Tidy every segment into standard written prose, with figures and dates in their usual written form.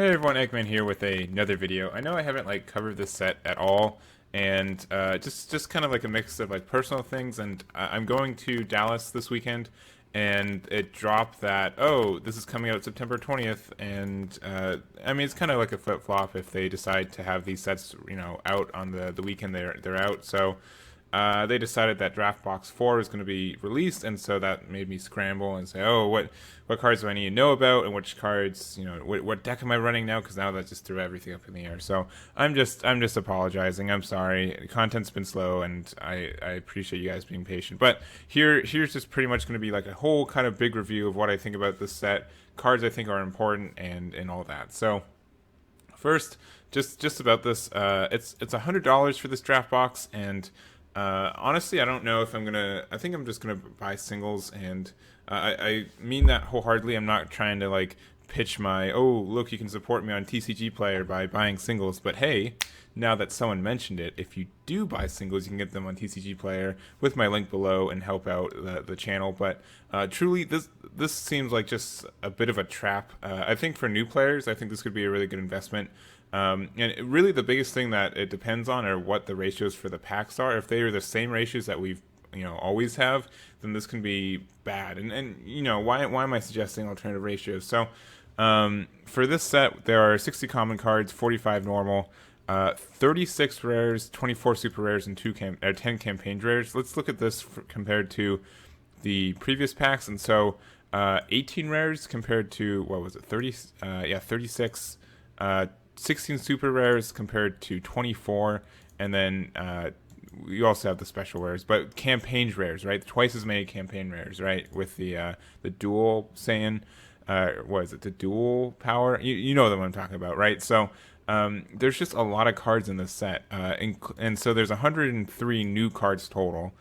Hey everyone, Egman here with another video. I know I haven't covered this set at all, and just kind of like a mix of personal things. And I'm going to Dallas this weekend, and it dropped that this is coming out September 20th, and I mean it's kind of like a flip flop if they decide to have these sets out on the weekend they're out. So they decided that Draft Box 4 is going to be released, and so that made me scramble and say, oh, what cards do I need to know about, and which cards, what deck am I running now? Because now that just threw everything up in the air. So I'm just apologizing. I'm sorry. The content's been slow, and I appreciate you guys being patient. But here's just pretty much going to be like a whole kind of big review of what I think about this set, cards I think are important, and all that. So first, just about this, it's $100 for this draft box, and honestly, I don't know if I think I'm just gonna buy singles, and I mean that wholeheartedly. I'm not trying to pitch my, oh, look, you can support me on TCG Player by buying singles. But hey, now that someone mentioned it, if you do buy singles, you can get them on TCG Player with my link below and help out the channel. But truly, this seems like just a bit of a trap. I think for new players, I think this could be a really good investment. And really the biggest thing that it depends on are what the ratios for the packs are. If they are the same ratios that we've always have, then this can be bad. And why am I suggesting alternative ratios? So for this set, there are 60 common cards, 45 normal, 36 rares, 24 super rares, and 10 campaign rares. Let's look at this compared to the previous packs. And so 18 rares compared to, what was it, 36, 16 super rares compared to 24, and then you also have the special rares, but campaign rares, right? Twice as many campaign rares, right? With the dual saying, what is it? The dual power. You know what I'm talking about, right? So there's just a lot of cards in this set, and so there's 103 new cards total.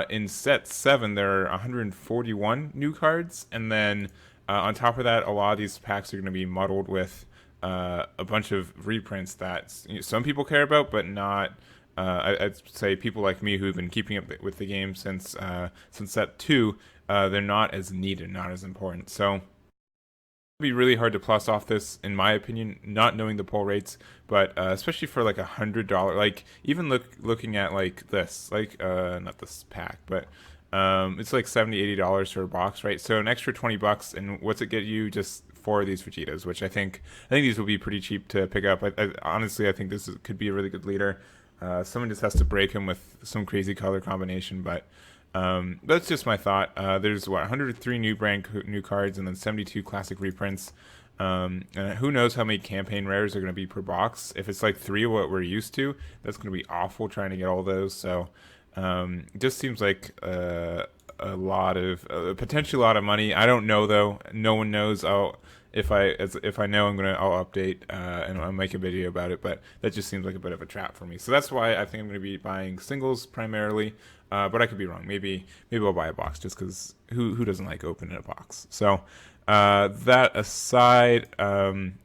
In set 7, there are 141 new cards, and then on top of that, a lot of these packs are going to be muddled with a bunch of reprints that some people care about, but not. I'd say people like me who've been keeping up with the game since set 2, they're not as needed, not as important. So it'd be really hard to plus off this, in my opinion, not knowing the pull rates. But especially for $100, even looking at this, not this pack, but it's $70-$80 for a box, right? So an extra $20, and what's it get you? Just 4 of these Vegetas, which I think these will be pretty cheap to pick up. Honestly, I think this could be a really good leader. Someone just has to break him with some crazy color combination, but that's just my thought. There's 103 new cards, and then 72 classic reprints. And who knows how many campaign rares are going to be per box? If it's 3 of what we're used to, that's going to be awful trying to get all those. So it just seems like a lot of potentially a lot of money. I don't know though. No one knows. If I know, I'll update and I'll make a video about it. But that just seems like a bit of a trap for me. So that's why I think I'm going to be buying singles primarily. But I could be wrong. Maybe I'll buy a box just because who doesn't like opening a box? So that aside,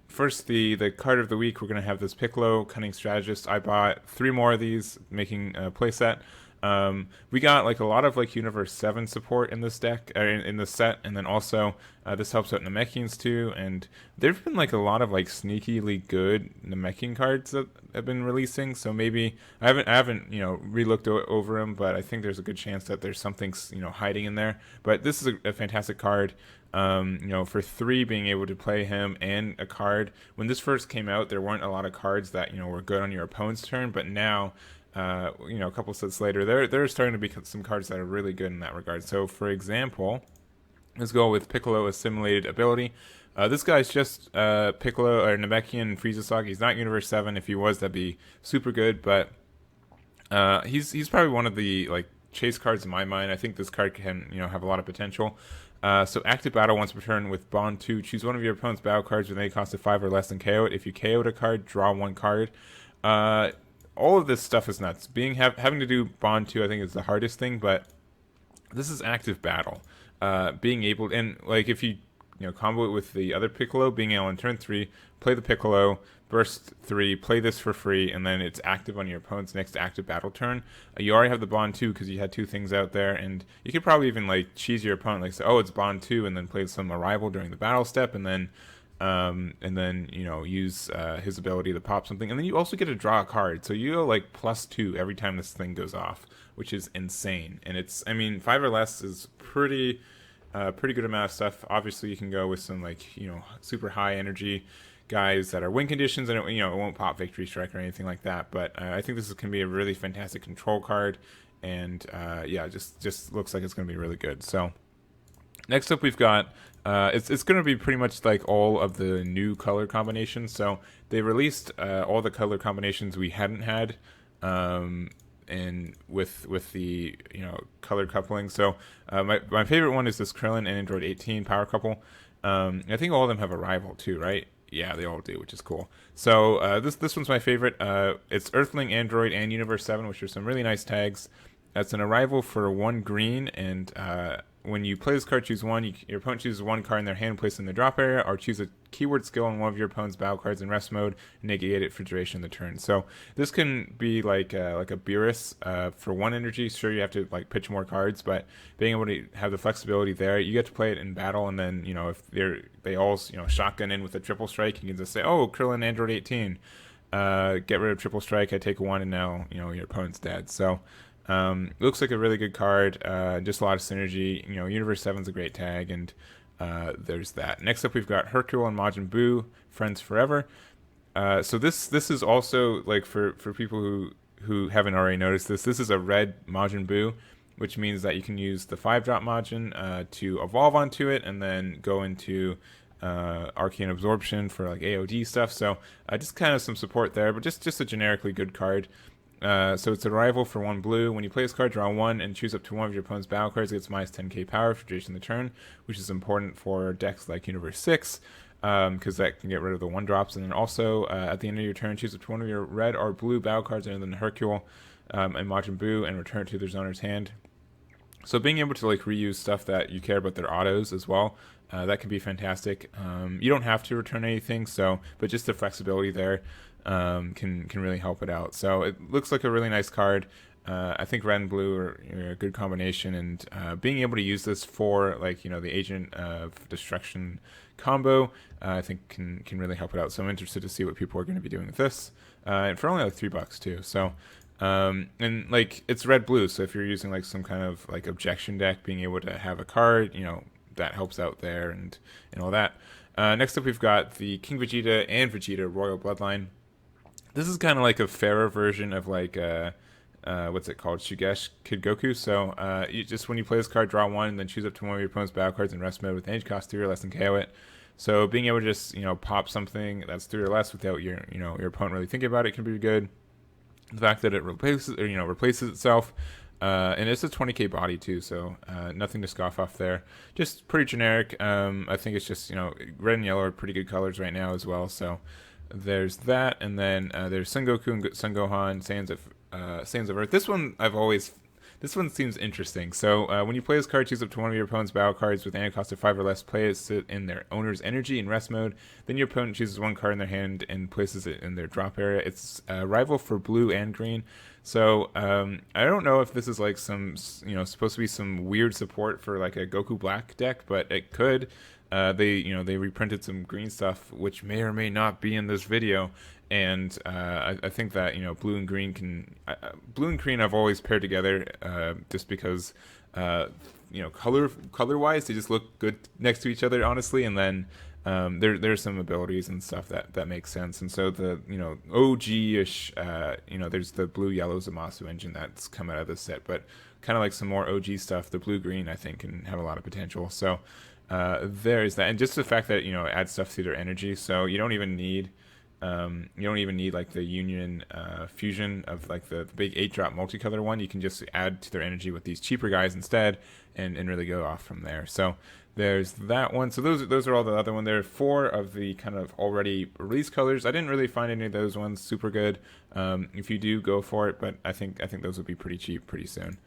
first the card of the week, we're going to have this Piccolo Cunning Strategist. I bought 3 more of these, making a playset. We got a lot of Universe 7 support in this deck, in this set, and then also this helps out Namekians too. And there's been a lot of sneakily good Namekian cards that have been releasing. So maybe I haven't re-looked over them, but I think there's a good chance that there's something hiding in there. But this is a fantastic card. For 3 being able to play him and a card. When this first came out, there weren't a lot of cards that were good on your opponent's turn, but now. A couple sets later, there are starting to be some cards that are really good in that regard. So, for example, let's go with Piccolo Assimilated Ability. This guy's just Piccolo or Namekian Frieza Saga. He's not Universe 7. If he was, that'd be super good. But he's probably one of the chase cards in my mind. I think this card can have a lot of potential. So active battle once per turn with Bond 2. Choose one of your opponent's battle cards with any cost of 5 or less and KO it. If you KO'd a card, draw 1 card. All of this stuff is nuts. Having to do Bond 2, I think, is the hardest thing, but this is active battle. Being able, and if you combo it with the other Piccolo, being able on turn 3, play the Piccolo, burst 3, play this for free, and then it's active on your opponent's next active battle turn. You already have the Bond 2 because you had 2 things out there, and you could probably even cheese your opponent, say, oh, it's Bond 2, and then play some Arrival during the battle step, and then and then use his ability to pop something, and then you also get to draw a card. So you go like +2 every time this thing goes off, which is insane. And it's, I mean, 5 or less is pretty good amount of stuff. Obviously, you can go with some like super high energy guys that are win conditions, and it won't pop Victory Strike or anything like that. But I think this can be a really fantastic control card, and yeah, just looks like it's going to be really good. So next up, we've got it's going to be pretty much like all of the new color combinations. So they released all the color combinations we hadn't had. And with the color coupling. So my favorite one is this Krillin and Android 18 power couple. I think all of them have a rival too, right? Yeah, they all do, which is cool. So this one's my favorite. It's Earthling, Android, and Universe 7, which are some really nice tags. It's an arrival for 1 green, and when you play this card, choose one. Your opponent chooses 1 card in their hand, place it in the drop area, or choose a keyword skill on one of your opponent's battle cards in rest mode, and negate it for duration of the turn. So this can be like a Beerus for 1 energy. Sure, you have to like pitch more cards, but being able to have the flexibility there, you get to play it in battle, and then if they all shotgun in with a triple strike, you can just say, oh, Krillin Android 18, get rid of triple strike. I take 1, and now your opponent's dead. So. Looks like a really good card. Just a lot of synergy. Universe 7's a great tag, and there's that. Next up, we've got Hercule and Majin Buu, Friends Forever. So this is also like for people who haven't already noticed this. This is a red Majin Buu, which means that you can use the 5-drop Majin to evolve onto it, and then go into Arcane Absorption for like AOD stuff. So just kind of some support there, but just a generically good card. So it's a rival for 1 blue. When you play this card, draw 1 and choose up to 1 of your opponent's battle cards. It gets minus 10k power for duration of the turn, which is important for decks like Universe 6, because that can get rid of the 1-drops. And then also, at the end of your turn, choose up to 1 of your red or blue battle cards other than Hercule and Majin Buu, and return it to their owner's hand. So being able to like reuse stuff that you care about their autos as well, that can be fantastic. You don't have to return anything, but just the flexibility there can really help it out. So it looks like a really nice card. I think red and blue are a good combination, and being able to use this for like the Agent of Destruction combo, I think can really help it out. So I'm interested to see what people are going to be doing with this, and for only like $3 too. So. And like it's red blue, so if you're using like some kind of like objection deck, being able to have a card, that helps out there and all that. Next up, we've got the King Vegeta and Vegeta Royal Bloodline. This is kind of like a fairer version of like what's it called, Shugesh Kid Goku. So when you play this card, draw 1 and then choose up to 1 of your opponent's battle cards in rest mode with energy cost 3 or less and KO it. So being able to just pop something that's 3 or less without your opponent really thinking about it can be good. The fact that it replaces itself, and it's a 20k body too, so nothing to scoff off there. Just pretty generic. I think it's just red and yellow are pretty good colors right now as well. So there's that, and then there's Son Goku and Son Gohan, Saiyans of Earth. This one seems interesting. So when you play this card, choose up to 1 of your opponent's battle cards with energy cost of 5 or less, play it sit in their owner's energy in rest mode. Then your opponent chooses 1 card in their hand and places it in their drop area. It's a rival for blue and green. So I don't know if this is like some supposed to be some weird support for like a Goku Black deck, but it could. They reprinted some green stuff, which may or may not be in this video. And I think that blue and green I've always paired together just because color wise they just look good next to each other, honestly. And then there's some abilities and stuff that makes sense. And so the OG-ish there's the blue yellow Zamasu engine that's come out of this set, but kind of like some more OG stuff. The blue green I think can have a lot of potential. So there's that, and just the fact that add stuff to their energy, so you don't even need like the Union fusion of like the big 8-drop multicolor one. You can just add to their energy with these cheaper guys instead, and really go off from there. So there's that one. So those are all the other one. There are 4 of the kind of already released colors. I didn't really find any of those ones super good. If you do, go for it, but I think those will be pretty cheap pretty soon.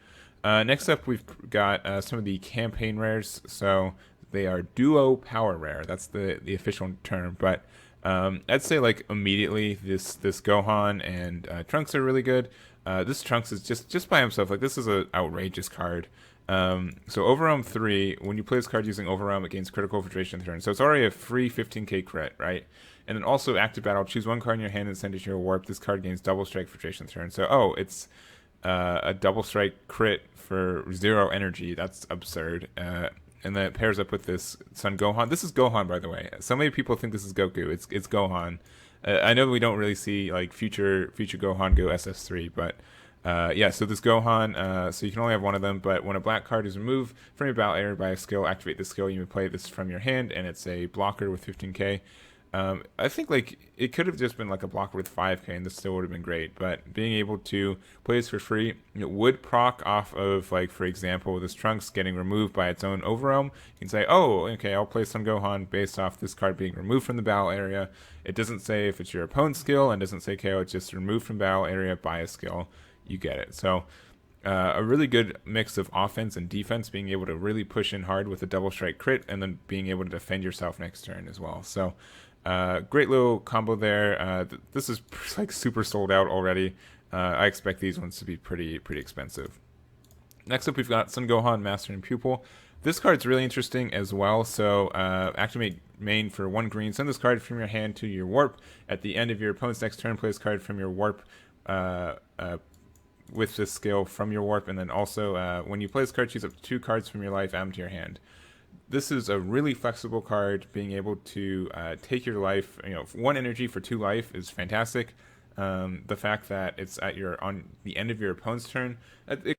Next up, we've got some of the campaign rares. So they are duo power rare. That's the official term, but I'd say like immediately this Gohan and Trunks are really good. This Trunks is just by himself. Like this is an outrageous card. So Overwhelm 3, when you play this card using Overwhelm, it gains critical for duration of the turn. So it's already a free 15k crit, right? And then also Active Battle, choose one card in your hand and send it to your warp. This card gains double strike for duration of the turn. So, it's a double strike crit for 0 energy. That's absurd. And then it pairs up with this Son Gohan. This is Gohan, by the way. So many people think this is Goku. It's Gohan. I know we don't really see like future Gohan go SS3, but yeah. So this Gohan. So you can only have one of them. But when a black card is removed from your battle area by a skill, activate the skill. You may play this from your hand, and it's a blocker with 15k. I think like it could have just been like a blocker with 5k, and this still would have been great. But being able to play this for free, it would proc off of, like, for example, this Trunks getting removed by its own Overwhelm. You can say, oh, okay, I'll play Son Gohan based off this card being removed from the battle area. It doesn't say if it's your opponent's skill, and doesn't say KO. It's just removed from battle area by a skill. You get it. So a really good mix of offense and defense, being able to really push in hard with a double strike crit, and then being able to defend yourself next turn as well. So great little combo there. This is like super sold out already. I expect these ones to be pretty expensive. Next up, we've got Son Gohan, Master and Pupil. This card's really interesting as well. So activate main for 1 green. Send this card from your hand to your warp. At the end of your opponent's next turn, play this card from your warp with this skill from your warp. And then also, when you play this card, choose up 2 cards from your life, add them to your hand. This is a really flexible card. Being able to take your life, 1 energy for 2 life is fantastic. The fact that it's on the end of your opponent's turn, it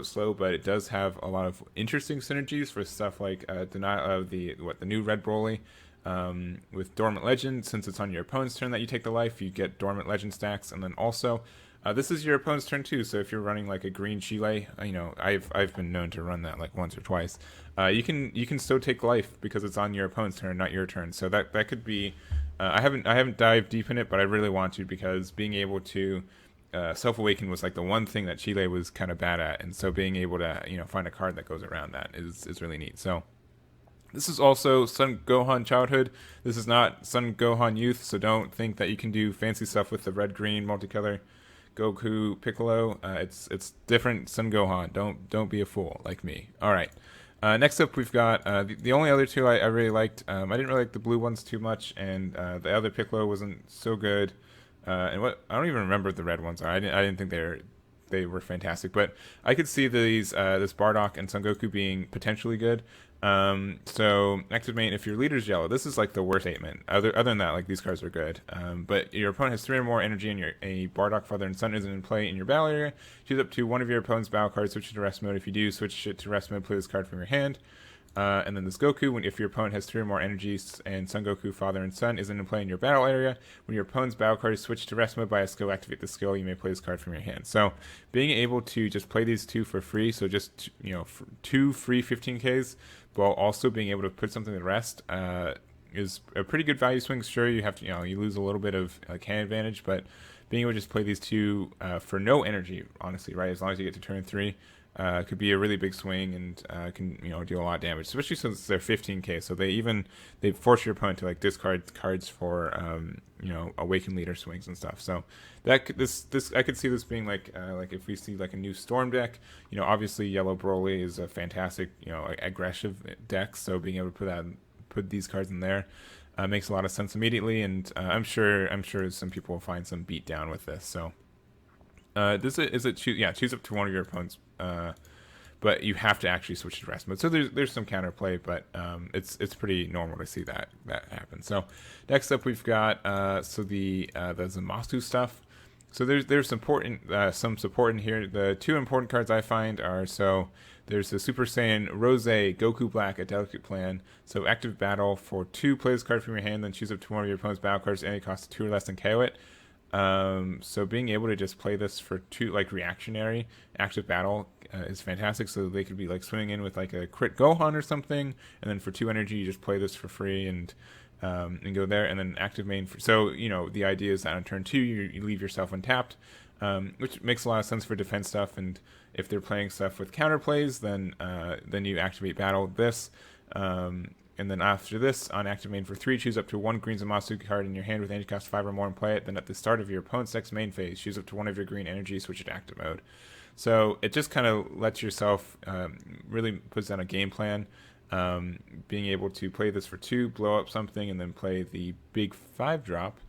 slow, but it does have a lot of interesting synergies for stuff like the new Red Broly with Dormant Legend. Since it's on your opponent's turn that you take the life, you get Dormant Legend stacks, and then also this is your opponent's turn too. So if you're running like a green Chile, I've been known to run that like once or twice. You can still take life because it's on your opponent's turn, not your turn. So that could be. I haven't dived deep in it, but I really want to, because being able to Self-Awaken was like the one thing that Chile was kind of bad at, and so being able to find a card that goes around that is really neat. So this is also Son Gohan Childhood. This is not Son Gohan Youth, so don't think that you can do fancy stuff with the red-green multicolor Goku Piccolo. It's different Son Gohan. Don't be a fool like me. All right. Next up, we've got the only other 2 I really liked. I didn't really like the blue ones too much, and the other Piccolo wasn't so good. And what I don't even remember the red ones are. I didn't think they were fantastic, but I could see these this Bardock and Son Goku being potentially good. So active main, if your leader's yellow, this is like the worst statement. Other than that, like, these cards are good. But your opponent has 3 or more energy, and a Bardock Father and Son isn't in play in your battle area. Choose up to one of your opponent's battle cards, switch it to rest mode. If you do, switch it to rest mode, play this card from your hand. And then this Goku, if your opponent has 3 or more energies and Son Goku Father and Son isn't in play in your battle area, when your opponent's battle card is switched to rest mode by a skill, activate the skill. You may play this card from your hand. So being able to just play these 2 for free, so just 2 free 15ks, while also being able to put something to rest, is a pretty good value swing. Sure, you have to you lose a little bit of hand advantage, but being able to just play these 2 for no energy, honestly, right? As long as you get to turn 3. Could be a really big swing, and can deal a lot of damage, especially since they're 15k. So they force your opponent to like discard cards for Awakened Leader swings and stuff. So this I could see this being like if we see like a new Storm deck. Obviously Yellow Broly is a fantastic aggressive deck. So being able to put these cards in there makes a lot of sense immediately, and I'm sure some people will find some beat down with this. So. Choose up to one of your opponents, but you have to actually switch to rest mode. So there's some counterplay, but it's pretty normal to see that happen. So next up, we've got the Zamasu stuff. So there's some support in here. The 2 important cards I find are there's the Super Saiyan Rose Goku Black, a Delicate Plan. So active battle for 2, play this card from your hand, then choose up to one of your opponent's battle cards, and it costs 2 or less, and KO it. So being able to just play this for 2 like reactionary active battle is fantastic. So they could be like swimming in with like a crit Gohan or something, and then for 2 energy you just play this for free and go there. And then active main the idea is that on turn 2 you leave yourself untapped, which makes a lot of sense for defense stuff. And if they're playing stuff with counterplays, then you activate battle this. And then after this, on active main for 3, choose up to 1 green Zamasu card in your hand with energy cost 5 or more and play it. Then at the start of your opponent's next main phase, choose up to one of your green energy, switch it to active mode. So it just kind of lets yourself really puts down a game plan. Being able to play this for 2, blow up something, and then play the big 5 drop.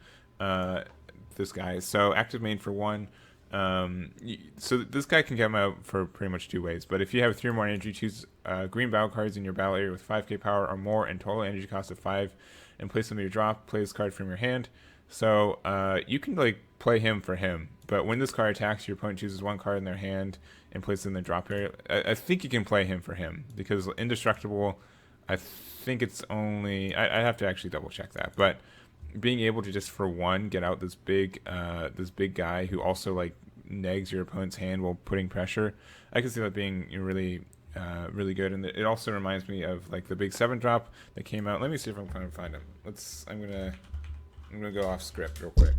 This guy. So active main for 1. So this guy can come out for pretty much 2 ways. But if you have 3 or more energy, choose green battle cards in your battle area with 5k power or more and total energy cost of 5, and place them in your drop. Play this card from your hand. So you can like play him for him. But when this card attacks, your opponent chooses 1 card in their hand and places it in the drop area. I think you can play him for him because indestructible. I think it's only. I have to actually double check that, but being able to just for 1 get out this big guy who also like negs your opponent's hand while putting pressure, I can see that being really really good. And it also reminds me of like the big 7 drop that came out. Let me see if I can find him. I'm gonna go off script real quick.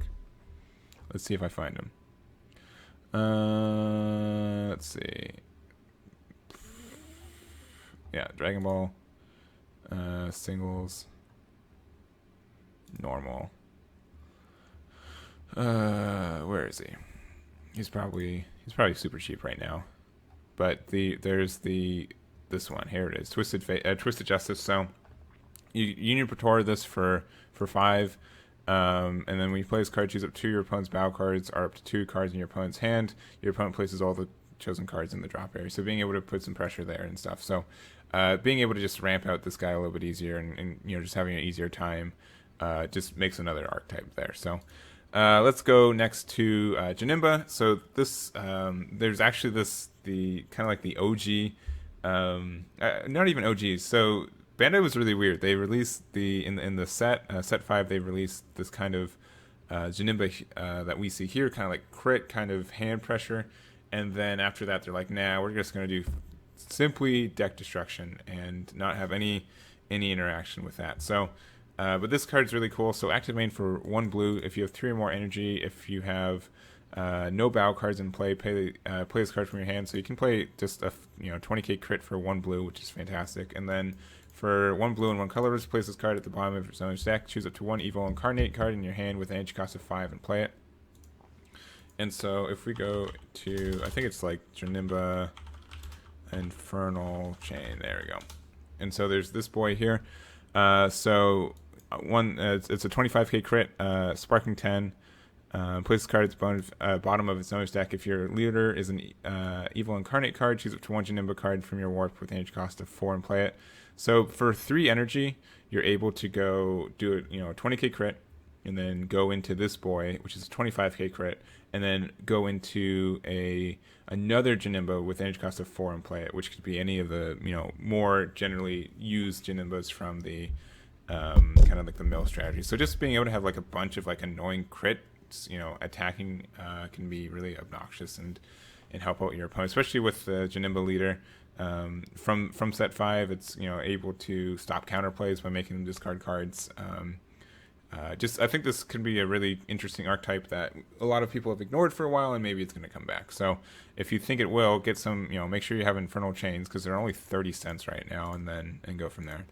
Let's see if I find him. Let's see. Yeah, Dragon Ball singles. Normal. Where is he? He's probably super cheap right now. But there's this one. Here it is. Twisted Justice. So you Union Praetor this for 5. And then when you play this card, choose up 2 of your opponent's battle cards or up to 2 cards in your opponent's hand. Your opponent places all the chosen cards in the drop area. So being able to put some pressure there and stuff. So being able to just ramp out this guy a little bit easier and just having an easier time just makes another archetype there. So let's go next to Janemba. So this there's actually the kind of like the OG, not even OGs. So Bandai was really weird. They released in the set 5. They released this kind of Janemba that we see here, kind of like crit, kind of hand pressure, and then after that they're like, nah, we're just gonna do simply deck destruction and not have any interaction with that. So. But this card is really cool. So active main for 1 blue. If you have 3 or more energy, if you have no battle cards in play, play this card from your hand. So you can play just a 20k crit for 1 blue, which is fantastic. And then for 1 blue and 1 colorless, place this card at the bottom of your opponent's deck. Choose up to 1 evil incarnate card in your hand with an energy cost of 5 and play it. And so if we go to, I think it's like Janemba Infernal Chain. There we go. And so there's this boy here. So it's a 25k crit, sparking 10. Place this card at the bottom of its owner's deck. If your leader is an evil incarnate card, choose up to 1 Janemba card from your warp with an energy cost of 4 and play it. So for 3 energy, you're able to go do a 20k crit, and then go into this boy, which is a 25k crit, and then go into another Janemba with energy cost of 4 and play it, which could be any of the more generally used Janembas from the kind of like the mill strategy. So just being able to have like a bunch of like annoying crits, attacking can be really obnoxious and help out your opponent, especially with the Janemba leader. From set 5, it's able to stop counterplays by making them discard cards. I think this could be a really interesting archetype that a lot of people have ignored for a while, and maybe it's going to come back. So if you think it will, get some, make sure you have Infernal Chains because they're only 30 cents right now, and go from there.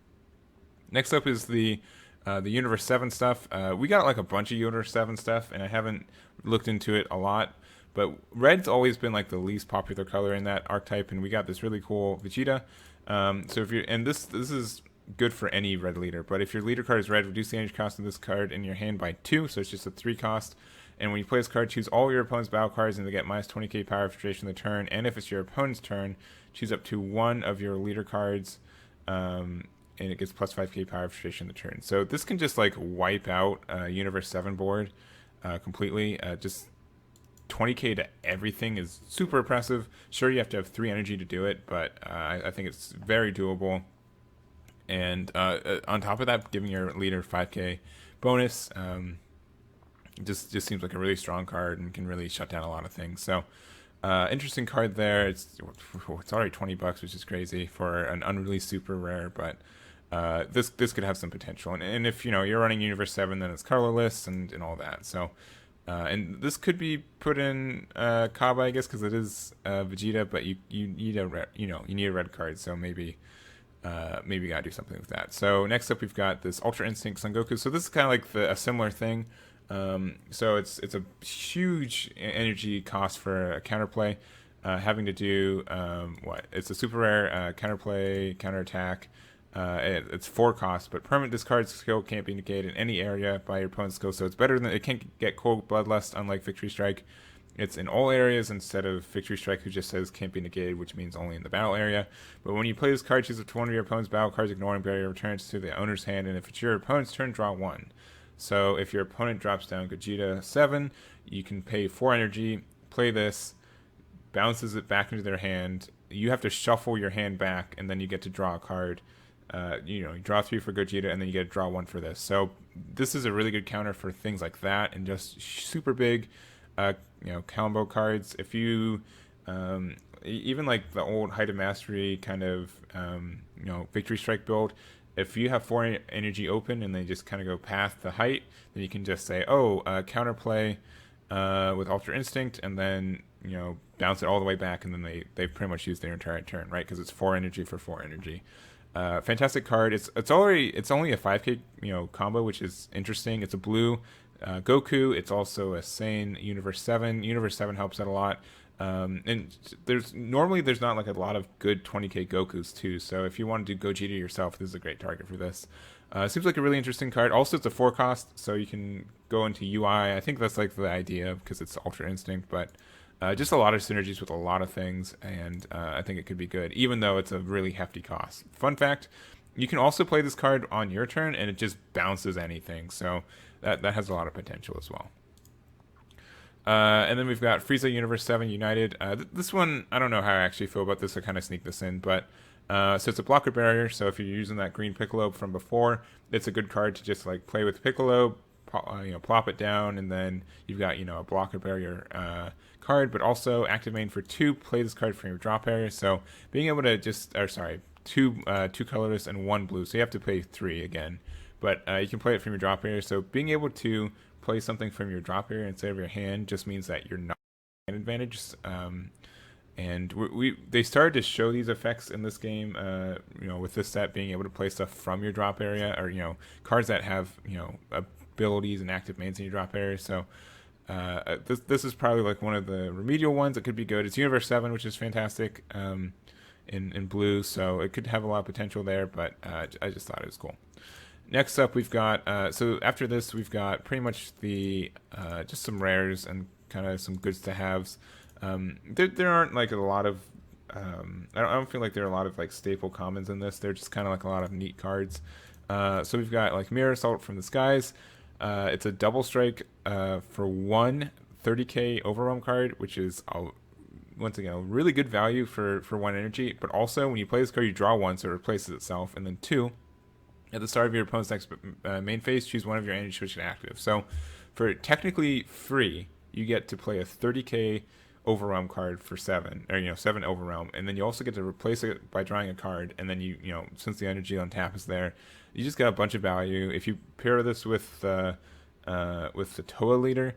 Next up is the Universe 7 stuff. We got like a bunch of Universe 7 stuff, and I haven't looked into it a lot. But red's always been like the least popular color in that archetype, and we got this really cool Vegeta. So if you're, and this is good for any red leader, but if your leader card is red, reduce the energy cost of this card in your hand by 2, so it's just a 3 cost. And when you play this card, choose all your opponent's battle cards and they get minus 20k power for duration of the turn. And if it's your opponent's turn, choose up to 1 of your leader cards, and it gets plus 5k power for duration of the turn. So this can just like wipe out Universe 7 board completely. Just 20k to everything is super impressive. Sure, you have to have 3 energy to do it, but I think it's very doable. And on top of that, giving your leader 5k bonus just seems like a really strong card and can really shut down a lot of things. So interesting card there. It's already $20, which is crazy for an unreleased super rare, but this could have some potential. And if you're running Universe 7, then it's colorless and all that. So and this could be put in Kaba, I guess, because it is Vegeta, but you need a red, you need a red card. So maybe you gotta do something with that. So next up, we've got this Ultra Instinct Son Goku. So this is kind of like a similar thing. So it's a huge energy cost for a counterplay. having to do what? It's a super rare counterplay, counterattack. It's 4 costs, but permanent discard skill can't be negated in any area by your opponent's skill, so it's better than it can't get Cold Bloodlust, unlike Victory Strike. It's in all areas instead of Victory Strike, who just says can't be negated, which means only in the battle area. But when you play this card, choose one of your opponent's battle cards, ignoring barrier, returns to the owner's hand, and if it's your opponent's turn, draw 1. So if your opponent drops down Gogeta 7, you can pay 4 energy, play this, bounces it back into their hand. You have to shuffle your hand back, and then you get to draw a card. You draw 3 for Gogeta, and then you get to draw 1 for this. So this is a really good counter for things like that, and just super big, combo cards. If you, even like the old Height of Mastery kind of, Victory Strike build, if you have 4 energy open and they just kind of go past the height, then you can just say, counterplay with Ultra Instinct, and then bounce it all the way back, and then they've pretty much used their entire turn, right? Because it's 4 energy for 4 energy. Fantastic card. It's only a 5k combo, which is interesting. It's a blue Goku. It's also a Saiyan Universe 7. Universe 7 helps out a lot. And there's not like a lot of good 20k Gokus too. So if you want to do Gogeta yourself, this is a great target for this. Seems like a really interesting card. Also, it's a 4 cost, so you can go into UI. I think that's like the idea because it's Ultra Instinct, but just a lot of synergies with a lot of things, and I think it could be good, even though it's a really hefty cost. Fun fact, you can also play this card on your turn, and it just bounces anything, so that has a lot of potential as well. And then we've got Frieza Universe 7 United. This one, I don't know how I actually feel about this. I kind of sneak this in, but so it's a blocker barrier, so if you're using that green Piccolo from before, it's a good card to just like play with Piccolo, plop it down, and then you've got a blocker barrier card, but also active main for 2, play this card from your drop area. So being able to two colorless and 1 blue, so you have to play 3 again, but you can play it from your drop area. So being able to play something from your drop area instead of your hand just means that you're not an advantage. And they started to show these effects in this game, with this set, being able to play stuff from your drop area, or cards that have abilities and active mains in your drop area. So this is probably like one of the remedial ones that could be good. It's Universe 7, which is fantastic in blue, so it could have a lot of potential there, but I just thought it was cool. Next up, we've got, so after this, we've got pretty much the just some rares and kind of some goods to haves. There aren't like a lot of, I don't feel like there are a lot of like staple commons in this. They're just kind of like a lot of neat cards. So we've got like Mirror Assault from the Skies. It's a double strike for 1 30k Overwhelm card, which is once again a really good value for 1 energy. But also, when you play this card, you draw 1, so it replaces itself, and then 2. At the start of your opponent's next main phase, choose one of your energy switch active. So, for technically free, you get to play a 30k Overwhelm card for 7, or 7 Overwhelm, and then you also get to replace it by drawing a card. And then since the energy on tap is there, you just got a bunch of value. If you pair this with the Toa leader,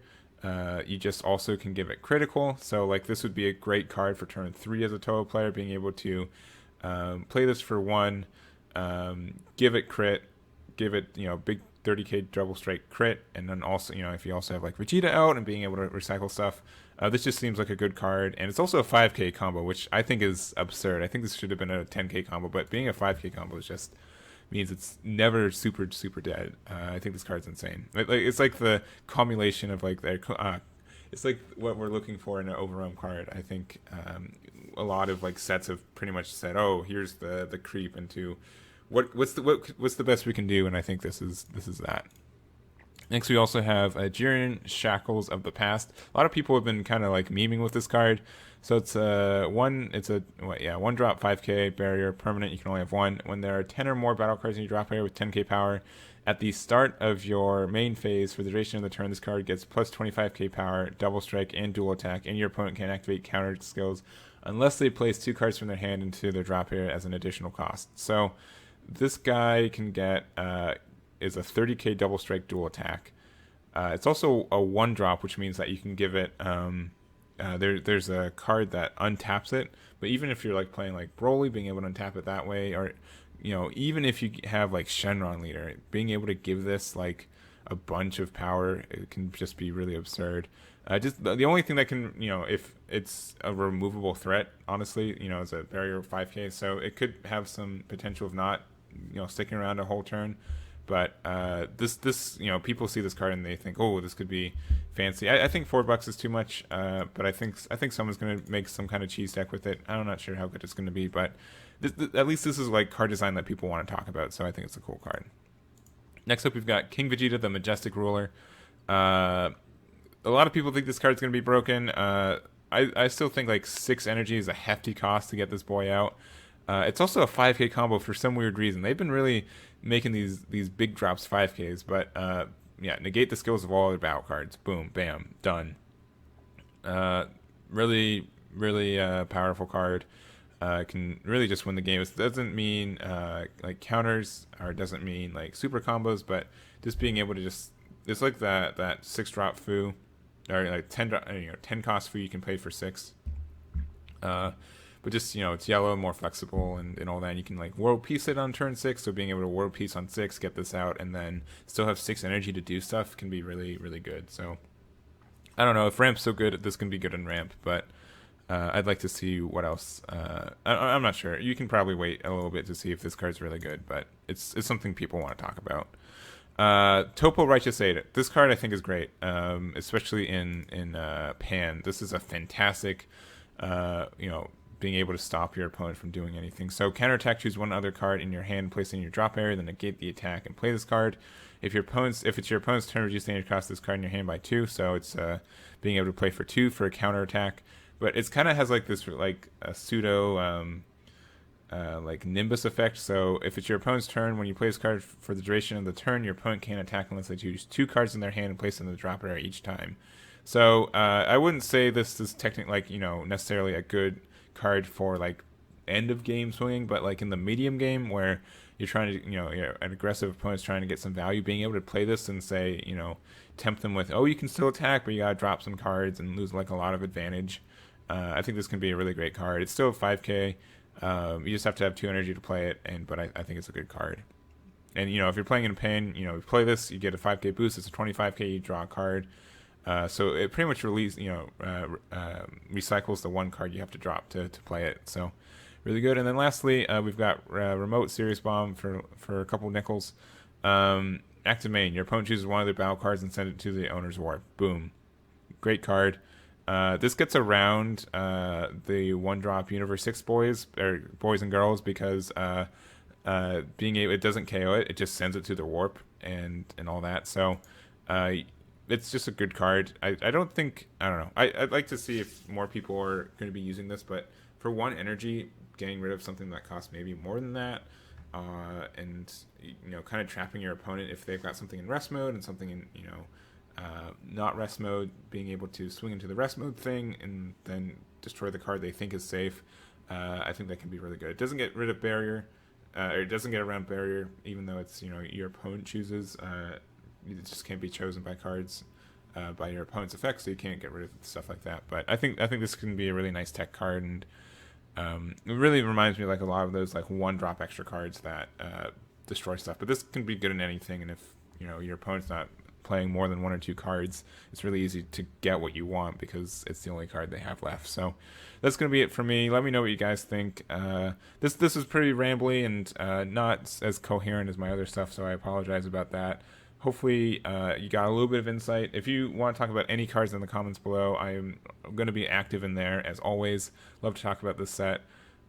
you just also can give it critical. So like this would be a great card for turn 3 as a Toa player, being able to play this for 1. Give it crit, give it big 30k double strike crit, and then also if you also have like Vegeta out and being able to recycle stuff, this just seems like a good card. And it's also a 5k combo, which I think is absurd. I think this should have been a 10k combo, but being a 5k combo is just means it's never super dead. I think this card's insane. It's like the cumulation of like it's like what we're looking for in an Overwhelm card. I think a lot of like sets have pretty much said, oh, here's the creep into what's the best we can do, and I think this is that. Next, we also have Jiren Shackles of the Past. A lot of people have been kind of like memeing with this card. So it's one drop 5k barrier permanent. You can only have 1. When there are 10 or more battle cards in your drop area with 10k power, at the start of your main phase for the duration of the turn, this card gets plus 25k power, double strike, and dual attack, and your opponent can activate counter skills unless they place 2 cards from their hand into their drop area as an additional cost. So this guy can get is a 30k double strike dual attack. It's also a 1 drop, which means that you can give it there's a card that untaps it, but even if you're like playing like Broly, being able to untap it that way, or even if you have like Shenron leader, being able to give this like a bunch of power, it can just be really absurd. Just the only thing that can, if it's a removable threat, honestly, is a barrier 5k, so it could have some potential of not, sticking around a whole turn. But this people see this card and they think, oh, this could be fancy. I think $4 is too much, but I think someone's gonna make some kind of cheese deck with it. I'm not sure how good it's gonna be, but at least this is like card design that people want to talk about, so I think it's a cool card. Next up, we've got King Vegeta, the Majestic Ruler. A lot of people think this card's gonna be broken. I still think like 6 energy is a hefty cost to get this boy out. It's also a 5k combo for some weird reason. They've been really making these big drops 5ks, but yeah, negate the skills of all other battle cards. Boom, bam, done. Really, really powerful card. Can really just win the game. It doesn't mean like counters, or it doesn't mean like super combos, but just being able to it's like that 6-drop foo, or like 10 cost foo you can play for 6. But just, it's yellow and more flexible and all that. And you can like world peace it on turn 6, so being able to world peace on 6, get this out, and then still have 6 energy to do stuff can be really, really good. So I don't know if ramp's so good, this can be good in ramp, but I'd like to see what else. I'm not sure. You can probably wait a little bit to see if this card's really good, but it's something people want to talk about. Topo Righteous Aid. This card I think is great, especially in Pan. This is a fantastic, being able to stop your opponent from doing anything. So counterattack, choose one other card in your hand, place it in your drop area, then negate the attack and play this card. If it's your opponent's turn, reduce the energy cost of this card in your hand by 2. So it's being able to play for 2 for a counterattack. But it's kind of has like this like a pseudo like Nimbus effect. So if it's your opponent's turn, when you play this card for the duration of the turn, your opponent can't attack unless they choose 2 cards in their hand and place them in the drop area each time. So I wouldn't say this is technically like necessarily a good card for like end of game swinging, but like in the medium game where you're trying to an aggressive opponent's trying to get some value, being able to play this and say tempt them with, oh, you can still attack, but you gotta drop some cards and lose like a lot of advantage. I think this can be a really great card. It's still 5k. You just have to have 2 energy to play it, but I think it's a good card. And if you're playing in Pain, you play this, you get a 5k boost. It's a 25k, you draw a card. So it pretty much recycles the 1 card you have to drop to play it. So really good. And then lastly, we've got Remote Serious Bomb for a couple nickels. Active Main. Your opponent chooses one of their battle cards and send it to the owner's warp. Boom. Great card. This gets around the 1-drop Universe 6 boys and girls because it doesn't KO it. It just sends it to the warp and all that. So it's just a good card. I don't know. I'd like to see if more people are going to be using this, but for 1 energy, getting rid of something that costs maybe more than that, and kind of trapping your opponent if they've got something in rest mode and something in not rest mode, being able to swing into the rest mode thing and then destroy the card they think is safe. I think that can be really good. It doesn't get rid of barrier, or it doesn't get around barrier, even though it's your opponent chooses. It just can't be chosen by cards by your opponent's effects, so you can't get rid of stuff like that. But I think this can be a really nice tech card, and it really reminds me like a lot of those like 1-drop extra cards that destroy stuff. But this can be good in anything, and if your opponent's not playing more than 1 or 2 cards, it's really easy to get what you want because it's the only card they have left. So that's going to be it for me. Let me know what you guys think. This is pretty rambly and not as coherent as my other stuff, so I apologize about that. Hopefully you got a little bit of insight. If you want to talk about any cards in the comments below, I am going to be active in there as always. Love to talk about this set.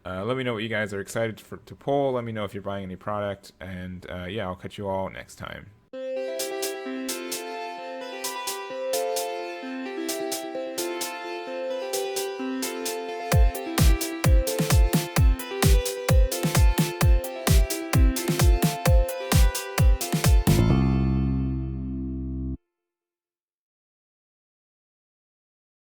Let me know what you guys are excited to pull. Let me know if you're buying any product, and yeah, I'll catch you all next time.